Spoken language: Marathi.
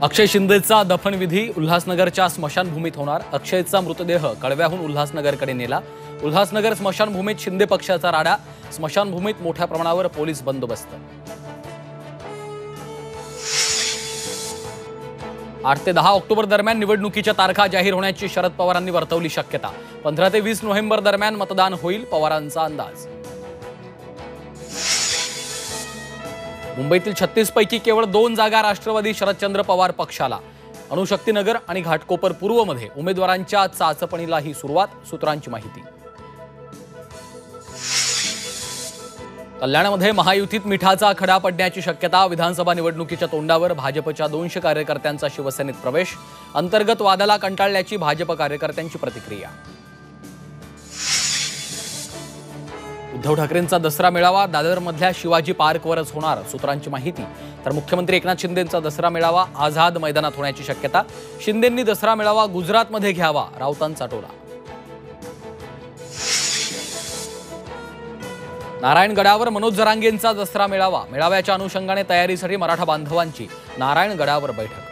अक्षय शिंदेचा दफनविधी उल्हासनगरच्या स्मशानभूमीत होणार। अक्षयचा मृतदेह कळव्याहून उल्हासनगरकडे नेला। उल्हासनगर स्मशानभूमीत शिंदे पक्षाचा राडा। स्मशानभूमीत मोठ्या प्रमाणावर पोलीस बंदोबस्त। 8 ते 10 ऑक्टोबर दरम्यान निवडणुकीच्या तारखा जाहीर होण्याची शरद पवारांनी वर्तवली शक्यता। 15 ते 20 नोव्हेंबर दरम्यान मतदान होईल, पवारांचा अंदाज। मुंबईतील 36 पैकी केवळ 2 जागा राष्ट्रवादी शरदचंद्र पवार पक्षाला। अणुशक्तीनगर आणि घाटकोपर पूर्वमध्ये उमेदवारांच्या चाचपणीलाही सुरुवात, सूत्रांची माहिती। कल्याणमध्ये महायुतीत मिठाचा खडा पडण्याची शक्यता। विधानसभा निवडणुकीच्या तोंडावर भाजपच्या 200 कार्यकर्त्यांचा शिवसेनेत प्रवेश। अंतर्गत वादाला कंटाळल्याची भाजप कार्यकर्त्यांची प्रतिक्रिया। उद्धव ठाकरेंचा दसरा मेळावा दादरमधल्या शिवाजी पार्कवरच होणार, सूत्रांची माहिती। तर मुख्यमंत्री एकनाथ शिंदेंचा दसरा मेळावा आझाद मैदानात होण्याची शक्यता। शिंदेंनी दसरा मेळावा गुजरातमध्ये घ्यावा, राऊतांचा टोला। नारायणगडावर मनोज जरांगेंचा दसरा मेळावा। मेळाव्याच्या अनुषंगाने तयारीसाठी मराठा बांधवांची नारायणगडावर बैठक।